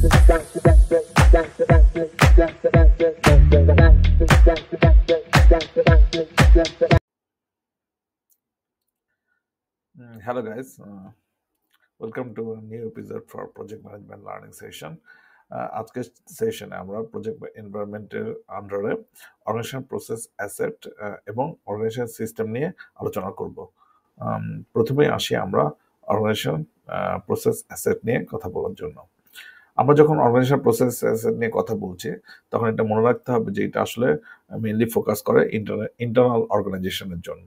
Hello guys, welcome to a new episode for Project Management Learning Session. আজকের সেশনে আমরা project এনভায়রনমেন্টের আন্ডারে organisation process asset এবং organisation system নিয়ে আলোচনা করব। প্রথমেই আসি আমরা অর্গানাইজেশন প্রসেস অ্যাসেট নিয়ে কথা বলার জন্য। আমরা যখন অর্গানাইজেশন প্রসেস অ্যাসেট নিয়ে কথা বলছি তখন এটা মনে রাখতে হবে যে এটা আসলে মেইনলি ফোকাস করে ইন্টারনাল অর্গানাইজেশনের জন্য।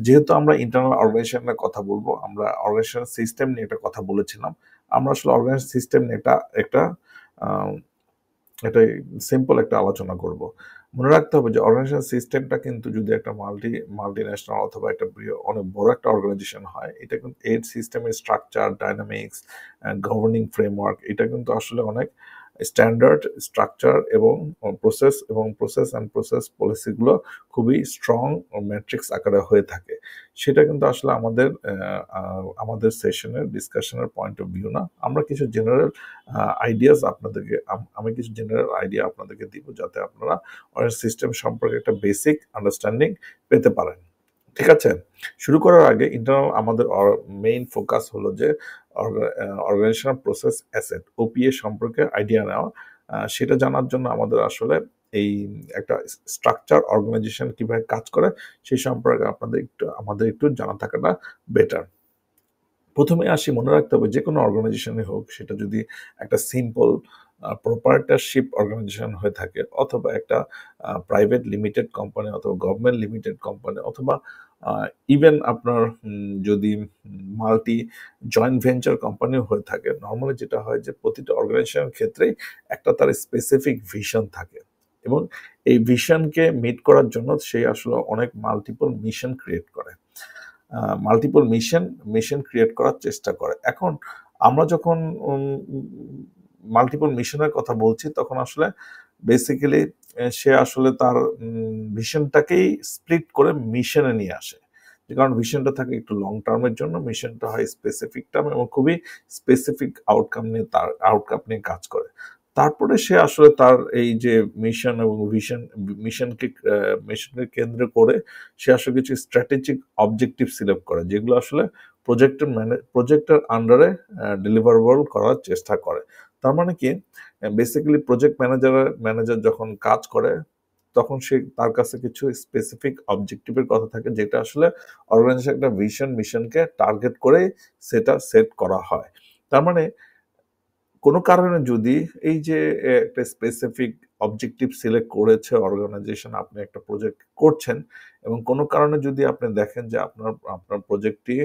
যেহেতু আমরা ইন্টারনাল অর্গানাইজেশনের কথা বলবো, আমরা অর্গানাইজেশন সিস্টেম নিয়ে একটা কথা বলেছিলাম। আমরা আসলে অর্গানাইজেশন সিস্টেম নিয়ে একটা এটা সিম্পল একটা আলোচনা করব। মনে রাখতে হবে যে অর্গানাইজেশন সিস্টেমটা কিন্তু যদি একটা মাল্টি ন্যাশনাল অথবা একটা অনেক বড় একটা অর্গানাইজেশন হয়, এটা কিন্তু এর সিস্টেমের স্ট্রাকচার, ডাইনামিক্স, গভর্নিং ফ্রেমওয়ার্ক এটা কিন্তু আসলে অনেক স্ট্যান্ডার্ড স্ট্রাকচার এবং প্রসেস পলিসিগুলো খুবই স্ট্রং ম্যাট্রিক্স আকারে হয়ে থাকে। সেটা কিন্তু আসলে আমাদের সেশনের ডিসকাশনের পয়েন্ট অফ ভিউ না। আমরা কিছু জেনারেল আইডিয়াস আপনাদেরকে আমি কিছু জেনারেল আইডিয়া আপনাদেরকে দিব, যাতে আপনারা সিস্টেম সম্পর্কে একটা বেসিক আন্ডারস্ট্যান্ডিং পেতে পারেন। ঠিক আছে, শুরু করার আগে ইন্টারনাল আমাদের মেইন ফোকাস হলো যে অর্গানাইজেশনাল প্রসেস অ্যাসেট ওপিএ সম্পর্কে আইডিয়া নেওয়া। সেটা জানার জন্য আমাদের আসলে এই একটা স্ট্রাকচার অর্গানাইজেশন কিভাবে কাজ করে সেই সম্পর্কে আমাদের একটু জানা থাকাটা বেটার। প্রথমে আসি, মনে রাখতে হবে যে কোনো অর্গানাইজেশনে হোক, সেটা যদি একটা সিম্পল প্রপার্টারশিপ অর্গানাইজেশন হয়ে থাকে, অথবা একটা প্রাইভেট লিমিটেড কোম্পানি, অথবা গভর্নমেন্ট লিমিটেড কোম্পানি, অথবা ইভেন আপনার যদি মাল্টি জয়েন্ট ভেঞ্চার কোম্পানিও হয়ে থাকে, নর্মালি যেটা হয় যে প্রতিটা অর্গানাইজেশনের ক্ষেত্রেই একটা তার স্পেসিফিক ভিশন থাকে, এবং এই ভিশনকে মিট করার জন্য সে আসলে অনেক মাল্টিপল মিশন ক্রিয়েট করে, মাল্টিপল মিশন ক্রিয়েট করার চেষ্টা করে। এখন আমরা যখন মাল্টিপল মিশনের কথা বলছি, তখন আসলে বেসিক্যালি সে আসলে তার ভিশনটাকেই স্প্লিট করে মিশনে নিয়ে আসে। যে কারণ ভিশনটা থাকে একটু লং টার্মের জন্য, মিশনটা হয় স্পেসিফিক টার্ম এবং খুবই স্পেসিফিক আউটকাম নিয়ে কাজ করে। তারপরে সে আসলে তার এই যে মিশন এবং মিশনকে কেন্দ্র করে সে আসলে কিছু স্ট্র্যাটেজিক অবজেক্টিভ সিলেক্ট করে, যেগুলো আসলে প্রজেক্টের আন্ডারে ডেলিভারেবল করার চেষ্টা করে। তার মানে কি, বেসিক্যালি প্রজেক্ট ম্যানেজার যখন কাজ করে তখন তার কাছে কিছু স্পেসিফিক অবজেক্টিভের কথা থাকে, যেটা আসলে অর্গানাইজেশন একটা মিশনকে টার্গেট করে সেটা সেট করা হয়। তার মানে কোনো কারণে যদি এই যে একটা স্পেসিফিক অবজেক্টিভ সিলেক্ট করেছে অর্গানাইজেশন, আপনি একটা প্রজেক্ট করছেন, এবং কোনো কারণে যদি আপনি দেখেন যে আপনার প্রজেক্টটি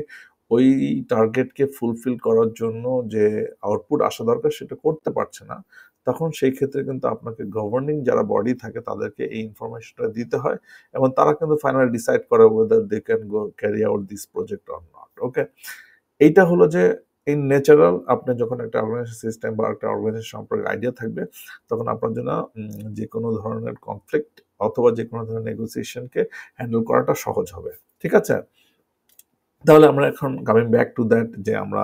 ওই টার্গেটকে ফুলফিল করার জন্য যে আউটপুট আসা দরকার সেটা করতে পারছে না, তখন সেই ক্ষেত্রে কিন্তু আপনাকে গভর্নিং যারা বডি থাকে তাদেরকে এই ইনফরমেশনটা দিতে হয়, এবং তারা কিন্তু ফাইনালি ডিসাইড করে whether they can go carry out this project or not. Okay, এইটা হলো যে ইন ন্যাচারাল আপনি যখন একটা অর্গানাইজেশন সিস্টেম বা একটা অর্গানাইজেশন সম্পর্কে আইডিয়া থাকবে, তখন আপনার জন্য যে কোনো ধরনের কনফ্লিক্ট অথবা যে কোনো ধরনের নেগোসিয়েশনকে হ্যান্ডেল করাটা সহজ হবে। ঠিক আছে, তাহলে আমরা এখন কামিং ব্যাক টু দ্যাট, যে আমরা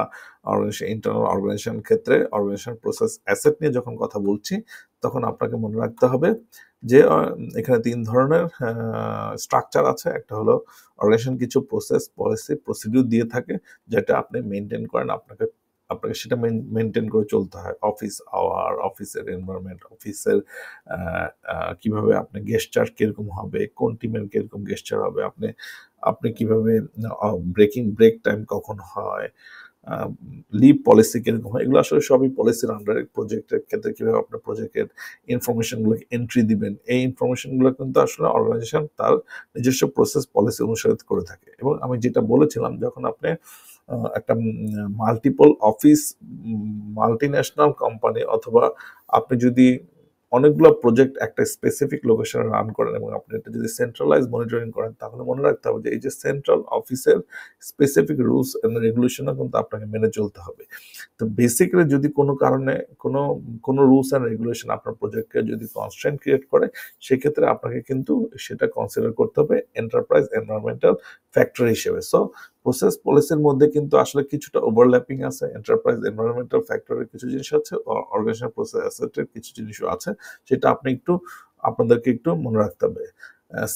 ইন্টারনাল অর্গানাইজেশন ক্ষেত্রে অর্গানাইজেশন প্রসেস অ্যাসেট নিয়ে যখন কথা বলছি, তখন আপনাকে মনে রাখতে হবে যে এখানে তিন ধরনের স্ট্রাকচার আছে। একটা হলো অর্গানাইজেশন কিছু প্রসেস, পলিসি, প্রসিডিউর দিয়ে থাকে, যেটা আপনি মেনটেন করেন, আপনাকে সেটা মেনটেন করে চলতে হয়। অফিস আওয়ার, অফিসের এনভায়রনমেন্ট, অফিসের কিভাবে আপনি গেস্টার কিরকম হবে, কোন টিমের কিরকম গেস্টার হবে, আপনি কিভাবে ব্রেক টাইম কখন হয়, লিভ পলিসি কিরকম হয়, এগুলো আসলে সবই পলিসির আন্ডারে। প্রজেক্টের ক্ষেত্রে কিভাবে আপনার প্রজেক্টের ইনফরমেশনগুলোকে এন্ট্রি দিবেন, এই ইনফরমেশনগুলো কিন্তু আসলে অর্গানাইজেশন তার নিজস্ব প্রসেস পলিসি অনুসারে করে থাকে। এবং আমি যেটা বলেছিলাম, যখন আপনি একটা multiple office, multi national company, অথবা আপনি যদি অনেকগুলো প্রজেক্ট একটা স্পেসিফিক লোকেশনে রান করেন এবং আপনি এটা যদি সেন্ট্রালাইজ মনিটরিং করেন, তাহলে মনে রাখতে হবে যে এই যে সেন্ট্রাল অফিসের স্পেসিফিক রুলস এন্ড রেগুলেশনও কিন্তু আপনাকে মেনে চলতে হবে। তো বেসিক্যালি যদি কোনো কারণে কোনো রুলস অ্যান্ড রেগুলেশন আপনার প্রজেক্টকে যদি কনস্ট্রেন্ট ক্রিয়েট করে, সেক্ষেত্রে আপনাকে কিন্তু সেটা কনসিডার করতে হবে এন্টারপ্রাইজ এনভায়রনমেন্টাল ফ্যাক্টর হিসেবে। সো প্রসেস পলিসির মধ্যে কিন্তু আসলে কিছুটা ওভারল্যাপিং আছে, এন্টারপ্রাইজ এনভায়রনমেন্টাল ফ্যাক্টরের কিছু জিনিস আছে, অর্গানাইজেশন প্রসেস অ্যাসেটের কিছু জিনিসও আছে, সেটা আপনাদেরকে একটু মনে রাখতে হবে।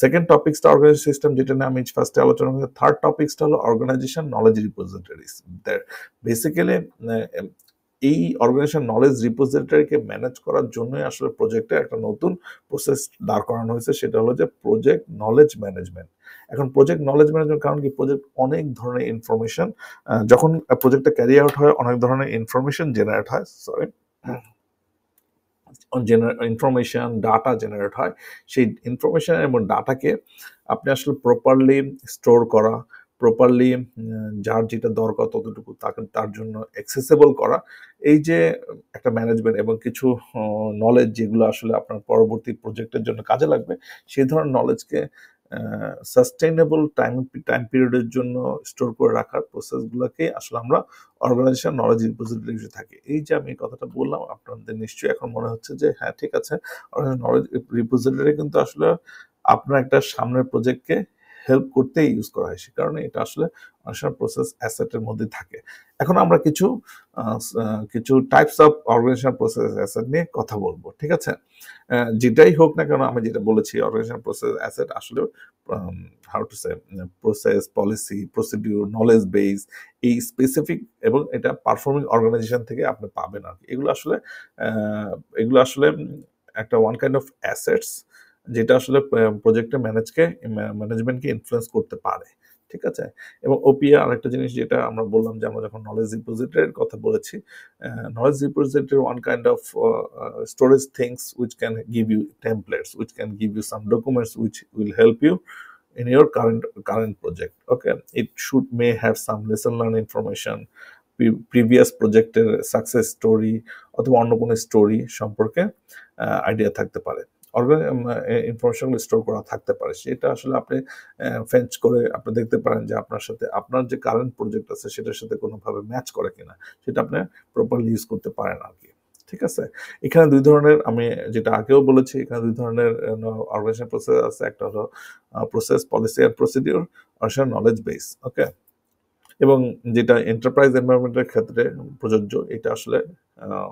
সেকেন্ড টপিক্সটা অর্গানাইজেশন সিস্টেম, যেটা নিয়ে আমি ফার্স্টে আলোচনা করি। থার্ড টপিক্সটা হলো অর্গানাইজেশন নলেজ রিপোজিটরিজ। বেসিক্যালি এই অর্গানাইজেশন নলেজ রিপোজিটরিকে ম্যানেজ করার জন্যই আসলে প্রজেক্টে একটা নতুন প্রসেস দাঁড় করানো হয়েছে, সেটা হলো যে প্রজেক্ট নলেজ ম্যানেজমেন্ট। এখন প্রজেক্ট নলেজ ম্যানেজমেন্ট, কারণ কি প্রজেক্ট অনেক ধরনের ইনফরমেশন, যখন প্রজেক্টটা ক্যারি আউট হয় অনেক ধরনের ইনফরমেশন জেনারেট হয়, ইনফরমেশন ডাটা জেনারেট হয়। সেই ইনফরমেশন এবং ডাটাকে আপনি আসলে প্রপারলি স্টোর করা, প্রপারলি যার যেটা দরকার ততটুকু তাকে তার জন্য অ্যাক্সেসেবল করা, এই যে একটা ম্যানেজমেন্ট এবং কিছু নলেজ যেগুলো আসলে আপনার পরবর্তী প্রজেক্টের জন্য কাজে লাগবে, সেই ধরনের নলেজকে সাস্টেইনেবল টাইম পিরিয়ডের জন্য স্টোর করে রাখার প্রসেসগুলোকে আসলে আমরা অর্গানাইজেশন নলেজ রিপোজিটরি থাকি। এই যে আমি কথাটা বললাম, আপনাদের নিশ্চয়ই এখন মনে হচ্ছে যে হ্যাঁ ঠিক আছে, নলেজ রিপোজিটরি কিন্তু আসলে আপনার একটা সামনের প্রজেক্টকে হেল্প করতে ইউজ করা হয়, সে কারণে এটা আসলে অর্গানাইজেশন প্রসেস অ্যাসেটের মধ্যে থাকে। এখন আমরা কিছু types of organization process asset নিয়ে কথা বলবো, ঠিক আছে? যেটাই হোক না কেন, আমি যেটা বলেছি অর্গানাইজেশন প্রসেস অ্যাসেট আসলে how to say process, policy, procedure, knowledge base, এই স্পেসিফিক এবং এটা পারফর্মিং অর্গানাইজেশন থেকে আপনি পাবেন আর কি। এগুলো আসলে একটা ওয়ান কাইন্ড অফ অ্যাসেটস, যেটা আসলে প্রজেক্টের ম্যানেজমেন্টকে ইনফ্লুয়েন্স করতে পারে, ঠিক আছে? এবং ওপিএ আরেকটা জিনিস যেটা আমরা বললাম, যে আমরা যখন নলেজ রিপোজিটরির কথা বলেছি, knowledge repository one kind of storage things which can give you templates, which can give you some documents which will help you in your current project. Okay, it may have some lesson learned information, previous projected success story, অথবা অন্য কোনো story সম্পর্কে idea থাকতে পারে, information store করা থাকতে পারে। সেটা আসলে আপনি ফেঞ্চ করে আপনি দেখতে পারেন যে আপনার যে কারেন্ট প্রজেক্ট আছে সেটার সাথে কোনোভাবে ম্যাচ করে কিনা, সেটা আপনি প্রপারলি ইউজ করতে পারেন আর কি, ঠিক আছে? এখানে দুই ধরনের, আমি যেটা আগেও বলেছি, এখানে দুই ধরনের অর্গানাইজেশন প্রসেস আছে। একটা হলো প্রসেস, পলিসি আর প্রসিডিউর, আর নলেজ বেস। ওকে, এবং যেটা এন্টারপ্রাইজ এনভায়রনমেন্টের ক্ষেত্রে প্রযোজ্য, এটা আসলে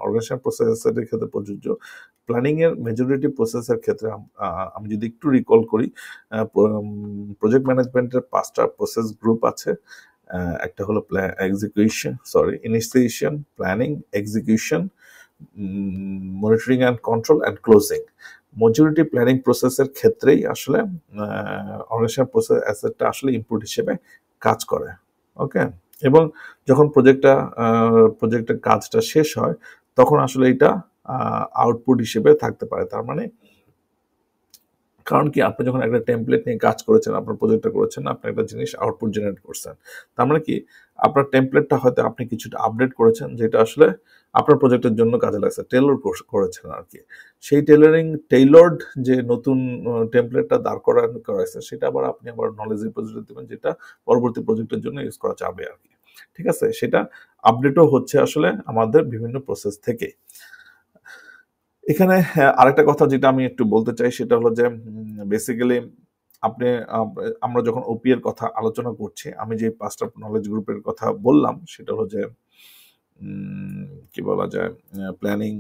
অর্গানাইজেশন প্রসেসের ক্ষেত্রে প্রযোজ্য। প্ল্যানিং এর মেজরিটি প্রসেসের ক্ষেত্রে আমি যদি একটু রিকল করি, প্রজেক্ট ম্যানেজমেন্টের 5টা প্রসেস গ্রুপ আছে। একটা হলো initiation, planning, execution, monitoring and control and closing. Majority planning প্রসেসের ক্ষেত্রেই আসলে অর্গানাইজেশন প্রসেস অ্যাসেটটা আসলে ইনপুট হিসেবে কাজ করে। ওকে, এবং যখন প্রজেক্টের কাজটা শেষ হয়, তখন আসলে এটা আউটপুট হিসেবে থাকতে পারে। তার মানে, কারণ কি, আপনি যখন একটা টেমপ্লেট নিয়ে কাজ করেছেন, আপনার প্রজেক্টটা করেছেন, আপনি একটা জিনিস আউটপুট জেনারেট করছেন, তার মানে কি, আপনার টেমপ্লেটটা হয়তো আপনি কিছুটা আপডেট করেছেন, যেটা আসলে আপনার প্রজেক্টের জন্য কাজে লাগছে, টেইলর করেছেন আর কি। সেই টেইলর্ড যে নতুন টেমপ্লেটটা দাঁড় করাইছে, সেটা আপনি নলেজ রিপোজিটরি দেবেন, যেটা পরবর্তী প্রজেক্টের জন্য ইউজ করা যাবে আর কি, ঠিক আছে? সেটা আপডেটও হচ্ছে আসলে আমাদের বিভিন্ন প্রসেস থেকে। এখানে আরেকটা কথা যেটা আমি একটু বলতে চাই, সেটা হলো যে বেসিক্যালি আমরা যখন ওপি এর কথা আলোচনা করছি, আমি যে 5টা নলেজ গ্রুপের কথা বললাম, সেটা হলো যে কি বলা যায়, planning,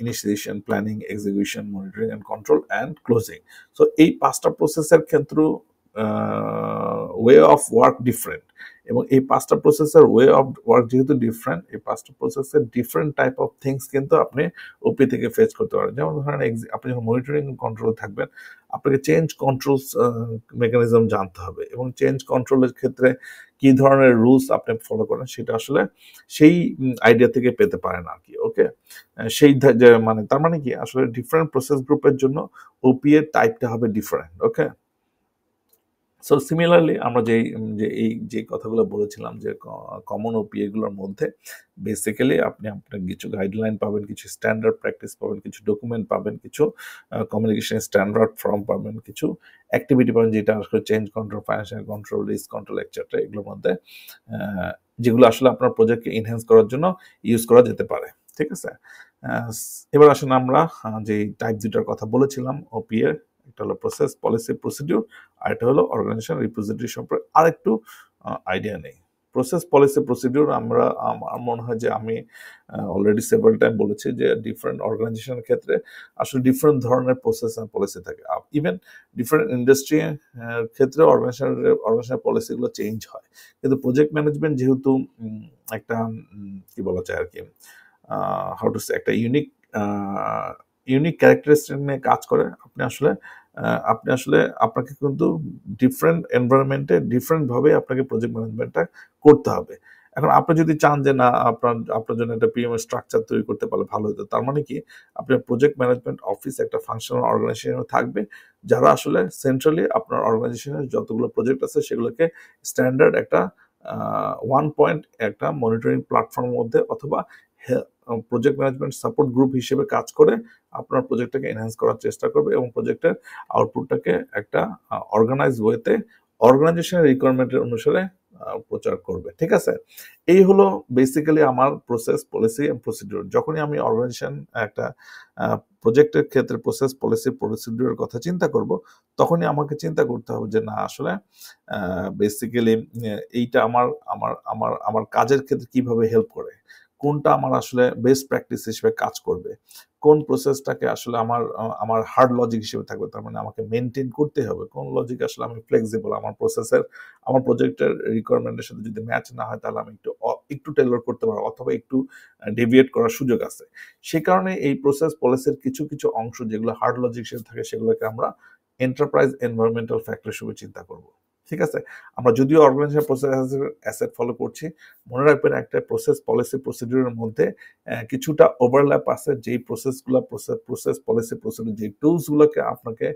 initiation, planning, execution, monitoring and control and closing. So এই 5টা প্রসেসের ক্ষেত্রে ওয়ে অফ ওয়ার্ক ডিফারেন্ট, এবং এই 5টা প্রসেসের ওয়ে অফ ওয়ার্ক যেহেতু ডিফারেন্ট, এই 5টা প্রসেসের ডিফারেন্ট টাইপ অফ থিংস কিন্তু আপনি ওপি থেকে ফেচ করতে পারেন। যেমন ধরেন, আপনি যখন মনিটরিং কন্ট্রোল থাকবেন, আপনাকে চেঞ্জ কন্ট্রোল মেকানিজম জানতে হবে, এবং চেঞ্জ কন্ট্রোলের ক্ষেত্রে কি ধরনের রুলস আপনি ফলো করেন, সেটা আসলে সেই আইডিয়া থেকে পেতে পারেন আর কি। ওকে, মানে তার মানে কি, আসলে ডিফারেন্ট প্রসেস গ্রুপের জন্য ওপি এর টাইপটা হবে ডিফারেন্ট। ওকে, সো সিমিলারলি আমরা যে কথাগুলো বলেছিলাম, যে কমন ওপি এগুলোর মধ্যে বেসিক্যালি আপনার কিছু গাইডলাইন পাবেন, কিছু স্ট্যান্ডার্ড প্র্যাকটিস পাবেন, কিছু ডকুমেন্ট পাবেন, কিছু কমিউনিকেশন স্ট্যান্ডার্ড ফর্ম পাবেন, কিছু অ্যাক্টিভিটি পাবেন, যেটা আসলে change control, financial control, risk control etcetera, এগুলোর মধ্যে যেগুলো আসলে আপনার প্রজেক্টকে এনহ্যান্স করার জন্য ইউজ করা যেতে পারে, ঠিক আছে? এবার আসেন আমরা যে টাইপ দুটার কথা বলেছিলাম ওপি এর, একটা হলো প্রসেস, পলিসি, প্রসিডিউর, আর এটা হলো অর্গানাইজেশন রিপোজিটরি সম্পর্কে আরেকটু আইডিয়া নেই। প্রসেস পলিসি প্রসিডিউর আমার মনে হয় যে আমি অলরেডি সেভারাল টাইম বলেছি যে ডিফারেন্ট অর্গানাইজেশনের ক্ষেত্রে আসলে ডিফারেন্ট ধরনের প্রসেস অ্যান্ড পলিসি থাকে। ইভেন ডিফারেন্ট ইন্ডাস্ট্রি ক্ষেত্রে অর্গানাইজেশনের পলিসিগুলো চেঞ্জ হয়, কিন্তু প্রজেক্ট ম্যানেজমেন্ট যেহেতু একটা কি বলা যায় আর কি, হাউ টু সে, একটা ইউনিক ক্যারেক্টারিস্টিক নিয়ে কাজ করে। আপনি আসলে আপনাকে কিন্তু ডিফারেন্ট এনভায়রনমেন্টে ডিফারেন্ট ভাবে আপনাকে প্রজেক্ট ম্যানেজমেন্টটা করতে হবে। এখন আপনি যদি চান যে না, আপনার জন্য একটা পিএম স্ট্রাকচার তৈরি করতে পারলে ভালো হতো, তার মানে কি, আপনার প্রজেক্ট ম্যানেজমেন্ট অফিস একটা ফাংশনাল অর্গানাইজেশন থাকবে, যারা আসলে সেন্ট্রালি আপনার অর্গানাইজেশনের যতগুলো প্রজেক্ট আছে সেগুলোকে স্ট্যান্ডার্ড একটা ওয়ান পয়েন্ট একটা মনিটরিং প্ল্যাটফর্মের মধ্যে অথবা প্রজেক্ট ম্যানেজমেন্ট সাপোর্ট গ্রুপ হিসেবে কাজ করে আপনার প্রজেক্টটাকে এনহ্যান্স করার চেষ্টা করবে এবং প্রজেক্টের আউটপুটটাকে একটা অর্গানাইজ ওয়েতে অর্গানাইজেশনের রিকোয়ারমেন্টের অনুসারে প্রচার করবে। ঠিক আছে, এই হলো বেসিক্যালি আমার প্রসেস পলিসি এন্ড প্রসিডিউর। যখনই আমি অর্গানাইজেশন একটা প্রজেক্টের ক্ষেত্রে প্রসেস পলিসি প্রসিডিউরের কথা চিন্তা করব, তখনই আমাকে চিন্তা করতে হবে যে না, আসলে বেসিক্যালি এইটা আমার আমার আমার আমার কাজের ক্ষেত্রে কিভাবে হেল্প করে, কোনটা আমার আসলে বেস্ট প্র্যাকটিস হিসেবে কাজ করবে, কোন প্রসেসটাকে আসলে আমার হার্ড লজিক হিসেবে থাকবে, তার মানে আমাকে মেনটেন করতে হবে, কোন লজিক আসলে আমি ফ্লেক্সিবল, আমার প্রজেক্টের রিকোয়ারমেন্টের সাথে যদি ম্যাচ না হয় তাহলে আমি একটু টেলর করতে পারবো অথবা একটু ডেভিয়েট করার সুযোগ আছে। সেই কারণে এই প্রসেস পলিসির কিছু কিছু অংশ যেগুলো হার্ড লজিক হিসেবে থাকে সেগুলোকে আমরা এন্টারপ্রাইজ এনভায়রনমেন্টাল ফ্যাক্টর হিসেবে চিন্তা করব। ঠিক আছে, আমরা যদিও অর্গানাইজেশন প্রসেস অ্যাসেট ফলো করছি, মনে রাখবেন একটা প্রসেস পলিসি প্রসিডিউরের মধ্যে কিছুটা ওভারল্যাপ আছে। যেই প্রসেস পলিসি প্রসিডিউর যে টুলসগুলোকে আপনাকে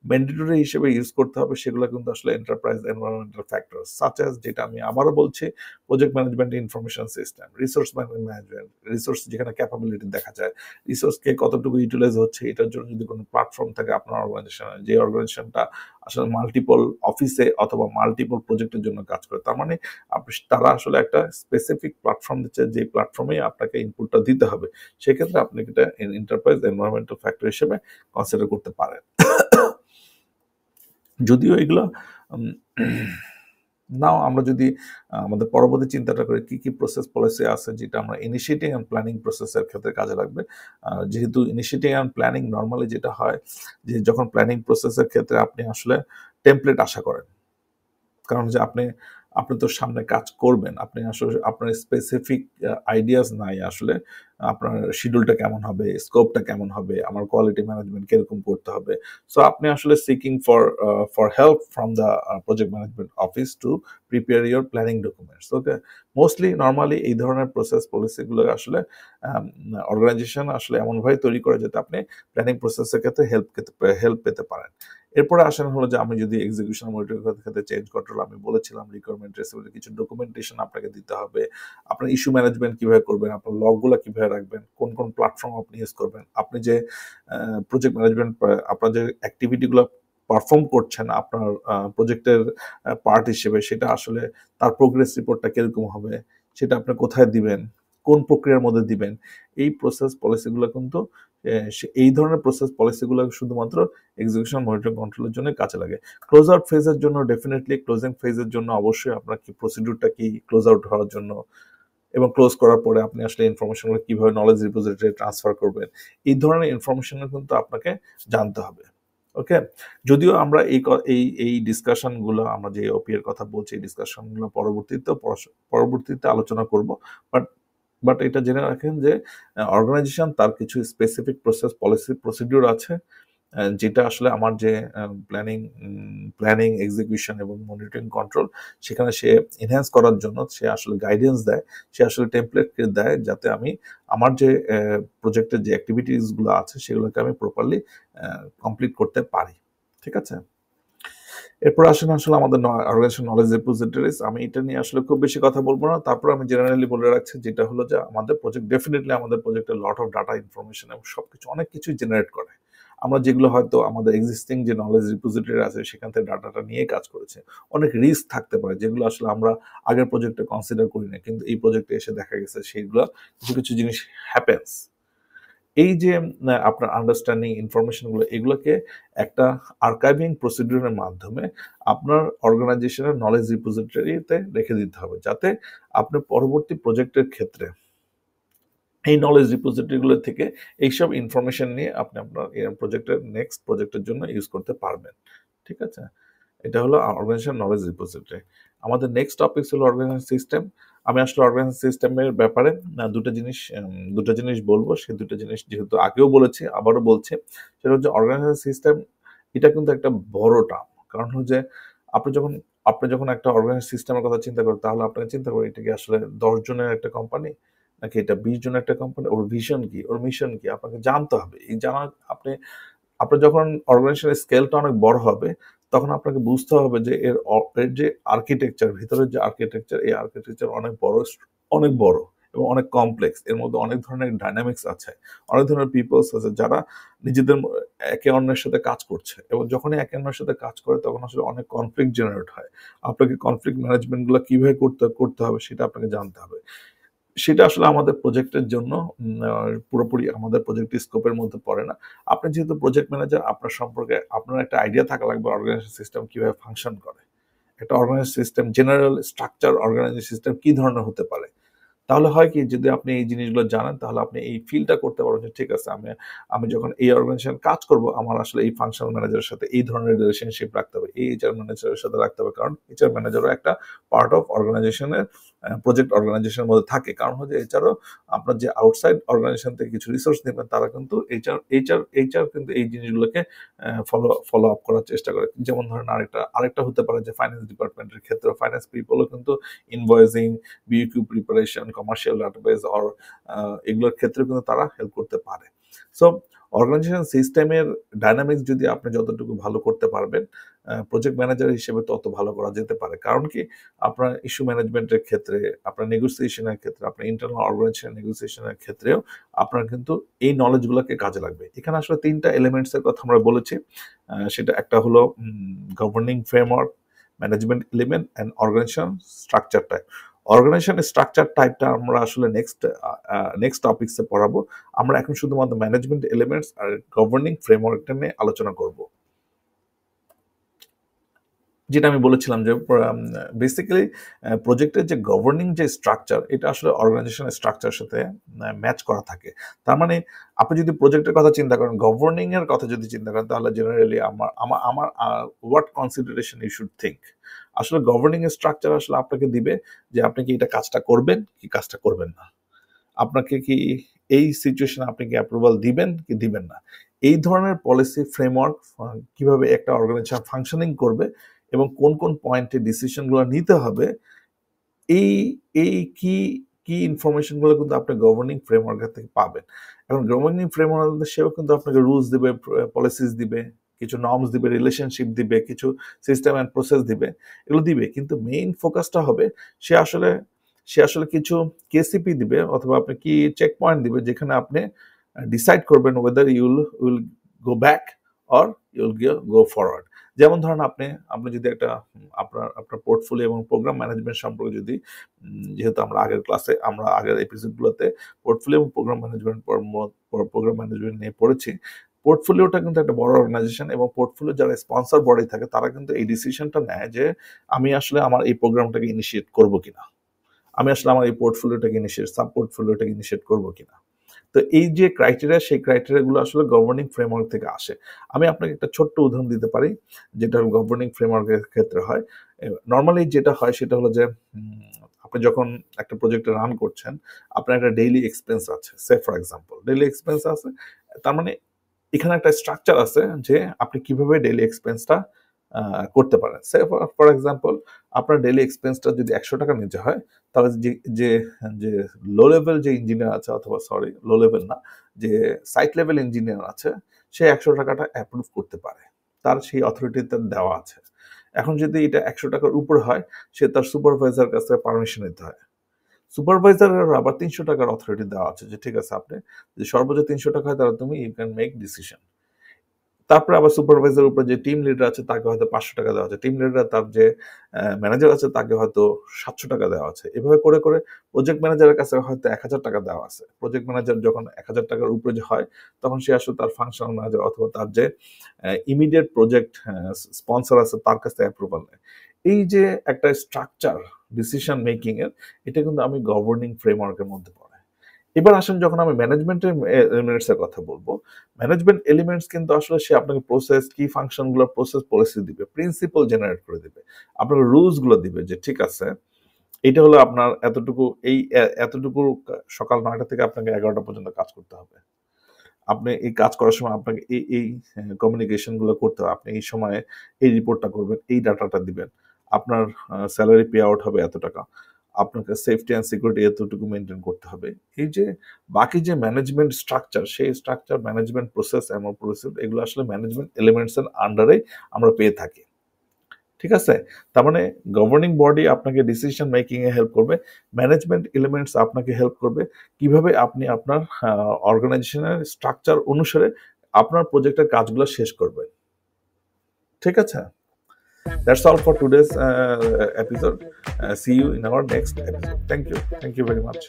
ম্যান্ডেটরি হিসেবে ইউজ করতে হবে সেগুলো কিন্তু আসলে enterprise environmental factor, such as, যেটা আমি আবারও বলছি, project management information system, resource management, resource যেখানে ক্যাপাবিলিটি দেখা যায়, রিসোর্সকে কতটুকু ইউটিলাইজ হচ্ছে, এটার জন্য যদি কোনো প্ল্যাটফর্ম থাকে আপনার অর্গানাইজেশনে, যে অর্গানাইজেশনটা আসলে মাল্টিপল অফিসে অথবা মাল্টিপল প্রজেক্টের জন্য কাজ করে, তার মানে তারা আসলে একটা স্পেসিফিক প্ল্যাটফর্ম দিচ্ছে, যে প্ল্যাটফর্মে আপনাকে ইনপুটটা দিতে হবে, সেক্ষেত্রে আপনি এটা এন্টারপ্রাইজ এনভায়রনমেন্টাল ফ্যাক্টর হিসেবে কনসিডার করতে পারেন। যদিও এগুলো নাও, আমরা যদি আমাদের পরবর্তী চিন্তাটা করি কি কি প্রসেস পলিসি আছে যেটা আমরা ইনিশিয়েটিং অ্যান্ড প্ল্যানিং প্রসেসের ক্ষেত্রে কাজে লাগবে। যেহেতু ইনিশিয়েটিং অ্যান্ড প্ল্যানিং নর্মালি যেটা হয় যে যখন প্ল্যানিং প্রসেসের ক্ষেত্রে আপনি আসলে টেমপ্লেট আশা করেন, কারণ যে আপনি তো সামনে কাজ করবেন, আপনি আসলে আপনার স্পেসিফিক আইডিয়াস নাই আসলে আপনার শিডিউলটা কেমন হবে, স্কোপটা কেমন হবে, আমার কোয়ালিটি ম্যানেজমেন্ট কিরকম করতে হবে। সো আপনি আসলে seeking for help from the project management office to prepare your planning documents. Okay, mostly normally এই ধরনের প্রসেস পলিসিগুলো আসলে অর্গানাইজেশন আসলে এমনভাবে তৈরি করে যাতে আপনি প্ল্যানিং প্রসেসের ক্ষেত্রে হেল্প পেতে পারেন। এরপরে আসেন হলো যে আমি যদি এক্সিকিউশন মনিটরিং ক্ষেত্রে চেঞ্জ কন্ট্রোল, আমি বলেছিলাম রিকোয়ারমেন্ট রেসিপির কিছু ডকুমেন্টেশন আপনাকে দিতে হবে, আপনার ইস্যু ম্যানেজমেন্ট কিভাবে করবেন, আপনার লগগুলো কিভাবে রাখবেন, কোন কোন প্ল্যাটফর্ম আপনি ইউজ করবেন, আপনি যে প্রজেক্ট ম্যানেজমেন্ট আপনার যে অ্যাক্টিভিটিগুলো পারফর্ম করছেন আপনার প্রজেক্টের পার্ট হিসেবে, সেটা আসলে তার প্রোগ্রেস রিপোর্টটা কিরকম হবে, সেটা আপনি কোথায় দিবেন, কোন প্রক্রিয়ার মধ্যে দিবেন, এই প্রসেস পলিসিগুলো কিন্তু এই ধরনের প্রসেস পলিসিগুলো শুধুমাত্র এক্সিকিউশন মনিটরিং কন্ট্রোলের জন্য কাজে লাগে। ক্লোজ আউট ফেজের জন্য ডেফিনেটলি, ক্লোজিং ফেজের জন্য অবশ্যই আপনার কি প্রসিডিউরটা কি ক্লোজ আউট হওয়ার জন্য, এবং ক্লোজ করার পরে আপনি আসলে ইনফরমেশনগুলো কিভাবে নলেজ রিপোজিটরি ট্রান্সফার করবেন, এই ধরনের ইনফরমেশন কিন্তু আপনাকে জানতে হবে। ওকে, যদিও আমরা এই ডিসকাশনগুলো, আমরা যে ওপি এর কথা বলছি, এই ডিসকাশনগুলো পরবর্তীতে আলোচনা করব, বাট এটা জেনে রাখেন যে অর্গানাইজেশন তার কিছু স্পেসিফিক প্রসেস পলিসি প্রসিডিউর আছে, যেটা আসলে আমার যে প্ল্যানিং এক্সিকিউশন এবং মনিটরিং কন্ট্রোল, সেখানে সে এনহ্যান্স করার জন্য সে আসলে গাইডেন্স দেয়, সে আসলে টেমপ্লেট দেয়, যাতে আমি আমার যে প্রজেক্টের যে অ্যাক্টিভিটিসগুলো আছে সেগুলোকে আমি প্রপারলি কমপ্লিট করতে পারি। ঠিক আছে, এরপর আসেন আসলে আমাদের অর্গানাইজেশন নলেজ রিপোজিটরিজ। আমি এটা নিয়ে আসলে খুব বেশি কথা বলবো না, তারপর আমি জেনারেলি বলে রাখছি, যেটা হলো যে আমাদের প্রজেক্টে লট অফ ডাটা ইনফরমেশন এবং সবকিছু অনেক কিছুই জেনারেট করে। আমরা যেগুলো হয়তো আমাদের এক্সিস্টিং যে নলেজ রিপোজিটরি আছে সেখান থেকে ডাটাটা নিয়ে কাজ করেছে, অনেক রিস্ক থাকতে পারে যেগুলো আসলে আমরা আগের প্রজেক্টে কনসিডার করি না, কিন্তু এই প্রজেক্টে এসে দেখা গেছে সেইগুলো কিছু কিছু জিনিস হ্যাপেন্স। এই যে আপনার আন্ডারস্ট্যান্ডিং ইনফরমেশনগুলো এগুলোকে একটা আর্কাইভিং প্রসিডিউরের মাধ্যমে আপনার অর্গানাইজেশনের নলেজ রিপোজিটরিতে রেখে দিতে হবে, যাতে আপনি পরবর্তী প্রজেক্টের ক্ষেত্রে এই নলেজ রিপোজিটরিগুলো থেকে এইসব ইনফরমেশন নিয়ে আপনি আপনার নেক্সট প্রজেক্টের জন্য ইউজ করতে পারবেন। ঠিক আছে, এটা হলো অর্গানাইজেশন নলেজ রিপোজিটরি। আমাদের নেক্সট টপিক হলো অর্গানাইজেশন সিস্টেম। আমি আসলে অর্গানাইজেশন সিস্টেমের ব্যাপারে দুটো জিনিস বলবো। সেই দুটো জিনিস যেহেতু আগেও বলেছি আবারও বলছি, সেটা হচ্ছে অর্গানাইজেশন সিস্টেম। এটা কিন্তু একটা বড় টার্ম, কারণ হচ্ছে আপনি যখন একটা অর্গানাইজেশন সিস্টেমের কথা চিন্তা করেন, তাহলে আপনাকে চিন্তা করেন এটা কি আসলে 10 জনের একটা কোম্পানি, নাকি এটা 20 জনের একটা কোম্পানি, ওর ভিশন কি, ওর মিশন কি, আপনাকে জানতে হবে। এই জানা আপনি আপনার যখন অর্গানাইজেশনের স্কেলটা অনেক বড় হবে, তখন আপনাকে বুঝতে হবে যে এর যে আর্কিটেকচার, ভিতরের যে আর্কিটেকচার, এই আর্কিটেকচার অনেক বড় এবং অনেক কমপ্লেক্স। এর মধ্যে অনেক ধরনের ডাইনামিক্স আছে, অনেক ধরনের পিপলস আছে যারা নিজেদের একে অন্যের সাথে কাজ করছে, এবং যখনই একে অন্যের সাথে কাজ করে তখন আসলে অনেক কনফ্লিক্ট জেনারেট হয়। আপনাকে কনফ্লিক্ট ম্যানেজমেন্টগুলো কিভাবে করতে হবে সেটা আপনাকে জানতে হবে। সেটা আসলে আমাদের প্রজেক্টের জন্য পুরোপুরি আমাদের প্রজেক্ট স্কোপের মধ্যে পড়ে না। আপনি যেহেতু প্রজেক্ট ম্যানেজার, আপনার সম্পর্কে আপনার একটা আইডিয়া থাকা লাগবে অর্গানাইজেশন সিস্টেম কিভাবে ফাংশন করে। একটা organization system, general structure organization system কি ধরনের হতে পারে। তাহলে হয় কি, যদি আপনি এই জিনিসগুলো জানেন তাহলে আপনি এই ফিলটা করতে পারবেন যে ঠিক আছে, আমি আমি যখন এই অর্গানাইজেশন কাজ করব, আমার আসলে এই ফাংশনাল ম্যানেজারের সাথে এই ধরনের রিলেশনশিপ রাখতে হবে, এই এইচআর ম্যানেজারের সাথে রাখতে হবে, কারণ এইচআর ম্যানেজারও একটা পার্ট অফ অর্গানাইজেশনের প্রজেক্ট অর্গানাইজেশনের মধ্যে থাকে। কারণ হচ্ছে এইচআরও আপনার যে আউটসাইড অর্গানাইজেশন থেকে কিছু রিসোর্স নেবেন, তারা কিন্তু এইচআর কিন্তু এই জিনিসগুলোকে ফলো আপ করার চেষ্টা করে। যেমন ধরেন আরেকটা হতে পারে যে ফাইন্যান্স ডিপার্টমেন্টের ক্ষেত্রে ফাইন্যান্স পিপলও কিন্তু invoicing, BEQ preparation, commercial database or এগুলোর ক্ষেত্রে কিন্তু তারা হেল্প করতে পারে। সো অর্গানাইজেশন সিস্টেমের ডাইনামিক্স যদি আপনি যতটুকু ভালো করতে পারবেন, প্রজেক্ট ম্যানেজার হিসেবে তত ভালো করা যেতে পারে। কারণ কি, আপনার ইস্যু ম্যানেজমেন্টের ক্ষেত্রে, আপনার নেগোসিয়েশনের ক্ষেত্রে, আপনার ইন্টারনাল অর্গানাইজেশন নেগোসিয়েশনের ক্ষেত্রেও আপনার কিন্তু এই নলেজগুলোকে কাজে লাগবে। এখানে আসলে 3টা এলিমেন্টসের কথা আমরা বলেছি। সেটা একটা হলো governing framework, management element and organisation structure type. Organisation structure টাইপটা আমরা আসলে নেক্সট টপিক্সে পড়াবো। আমরা এখন শুধুমাত্র ম্যানেজমেন্ট এলিমেন্টস আর গভর্নিং ফ্রেমওয়ার্কটা নিয়ে আলোচনা করব। যেটা আমি বলেছিলাম যে বেসিক্যালি প্রজেক্টের যে গভর্নিং যে স্ট্রাকচার, এটা আসলে অর্গানাইজেশনের স্ট্রাকচারের সাথে ম্যাচ করা থাকে। তার মানে আপনি যদি প্রজেক্টের কথা চিন্তা করেন, গভর্নিং এর কথা যদি চিন্তা করেন, তাহলে জেনারেলি আমার what consideration you should think. আসলে গভর্নিং এর স্ট্রাকচার আসলে আপনাকে দিবে যে আপনি কি এটা কাজটা করবেন কি কাজটা করবেন না, আপনাকে কি এই সিচুয়েশনে আপনি কি অ্যাপ্রুভাল দিবেন কি দিবেন না। এই ধরনের পলিসি ফ্রেমওয়ার্ক কিভাবে একটা অর্গানাইজেশন ফাংশনিং করবে এবং কোন কোন পয়েন্টে ডিসিশনগুলো নিতে হবে, এই এই কি কি ইনফরমেশনগুলো কিন্তু আপনি গভর্নিং ফ্রেমওয়ার্ক থেকে পাবেন। এখন গভর্নিং ফ্রেমওয়ার্ক সেও কিন্তু আপনাকে রুলস দিবে, পলিসিস দিবে, কিছু নর্মস দিবে, রিলেশনশিপ দিবে, কিছু সিস্টেম অ্যান্ড প্রসেস দিবে, এগুলো দিবে। কিন্তু মেইন ফোকাসটা হবে সে আসলে কিছু কেসিপি দিবে, অথবা আপনি কি চেক পয়েন্ট দিবে, যেখানে আপনি ডিসাইড করবেন whether will go back or you'll go forward. যেমন ধরেন আপনি যদি একটা আপনার পোর্টফোলিও এবং প্রোগ্রাম ম্যানেজমেন্ট সম্পর্কে যদি যেহেতু আমরা আগের এপিসোডগুলোতে পোর্টফোলিও এবং প্রোগ্রাম ম্যানেজমেন্ট নিয়ে পড়েছি। পোর্টফোলিওটা কিন্তু একটা বড় অর্গানাইজেশন, এবং পোর্টফোলিও যারা স্পন্সর বডি থাকে তারা কিন্তু এই ডিসিশনটা নেয় যে আমি আসলে আমার এই প্রোগ্রামটাকে ইনিশিয়েট করবো কিনা, আমি আসলে আমার এই সাব পোর্টফোলিওটাকে ইনিশিয়েট করবো কিনা। তো এই যে ক্রাইটেরিয়া, সেই ক্রাইটেরিয়াগুলো আসলে গভর্নিং ফ্রেমওয়ার্ক থেকে আসে। আমি আপনাকে একটা ছোট্ট উদাহরণ দিতে পারি, যেটা গভর্নিং ফ্রেমওয়ার্কের ক্ষেত্রে হয়। নর্মালি যেটা হয় সেটা হলো যে আপনি যখন একটা প্রজেক্টে রান করছেন, আপনার একটা ডেইলি এক্সপেন্স আছে, সে ফর এক্সাম্পল ডেইলি এক্সপেন্স আছে। তার মানে এখানে একটা স্ট্রাকচার আছে যে আপনি কিভাবে ডেইলি এক্সপেন্সটা করতে পারেন। সে ফর এক্সাম্পল আপনার ডেইলি এক্সপেন্সটা যদি 100 টাকা নিতে হয়, তাহলে যে যে লো লেভেল যে ইঞ্জিনিয়ার আছে, অথবা লো লেভেল না, যে সাইট লেভেল ইঞ্জিনিয়ার আছে, সে 100 টাকাটা অ্যাপ্রুভ করতে পারে, তার সেই অথরিটি তার দেওয়া আছে। এখন যদি এটা 100 টাকার উপরে হয়, সে তার সুপারভাইজার কাছে পারমিশন নিতে হয়। সুপারভাইজারের আবার 300 টাকার অথরিটি দেওয়া আছে, যে ঠিক আছে আপনি যে সর্বোচ্চ 300 টাকা হয় তাহলে তুমি ইউ ক্যান মেক ডিসিশন। তারপরে আবার সুপারভাইজারের উপরে যে টিম লিডার আছে তাকে হয়তো 500 টাকা দেওয়া আছে, টিম লিডার তার যে ম্যানেজার আছে তাকে হয়তো 700 টাকা দেওয়া আছে। এভাবে করে করে প্রজেক্ট ম্যানেজারের কাছে হয়তো 1000 টাকা দেওয়া আছে। প্রজেক্ট ম্যানেজার যখন 1000 টাকার উপরে যে হয় তখন সে আসলে তার ফাংশনাল ম্যানেজার অথবা তার যে ইমিডিয়েট প্রজেক্ট স্পন্সর আছে তার কাছ থেকে অ্যাপ্রুভাল নেয়। এই যে একটা স্ট্রাকচার ডিসিশন মেকিং এর, এটা কিন্তু আমি গভর্নিং ফ্রেমওয়ার্কের মধ্যে পড়ে। এবার আসেন যখন আমি ম্যানেজমেন্টের এলিমেন্টস এর কথা বলবো, ম্যানেজমেন্ট এলিমেন্টস কিন্তু আসলে সে আপনাকে প্রসেস কি ফাংশনগুলো প্রসেস পলিসি দিবে, প্রিন্সিপাল জেনারেট করে দিবে, আপনাকে রুলস গুলো দিবে যে ঠিক আছে এটা হলো আপনার এতটুকু এতটুকু সকাল 9টা থেকে আপনাকে 11টা পর্যন্ত কাজ করতে হবে। আপনি এই কাজ করার সময় আপনাকে এই কমিউনিকেশন গুলো করতে হবে, আপনি এই সময়ে এই রিপোর্টটা করবেন, এই ডাটাটা দিবেন, আপনার স্যালারি পে আউট হবে এত টাকা, আপনাকে সেফটি অ্যান্ড সিকিউরিটি এতটুকু মেনটেন করতে হবে। এই যে বাকি যে ম্যানেজমেন্ট স্ট্রাকচার, সেই স্ট্রাকচার ম্যানেজমেন্ট প্রসেস এবং প্রসেস এগুলো আসলে ম্যানেজমেন্ট এলিমেন্টস এর আন্ডারে আমরা পেয়ে থাকি। ঠিক আছে, তার মানে গভর্নিং বডি আপনাকে ডিসিশন মেকিং এ হেল্প করবে, ম্যানেজমেন্ট এলিমেন্টস আপনাকে হেল্প করবে কিভাবে আপনি আপনার অর্গানাইজেশনের স্ট্রাকচার অনুসারে আপনার প্রজেক্টের কাজগুলো শেষ করবেন। ঠিক আছে, that's all for today's episode. See you in our next episode. Thank you very much.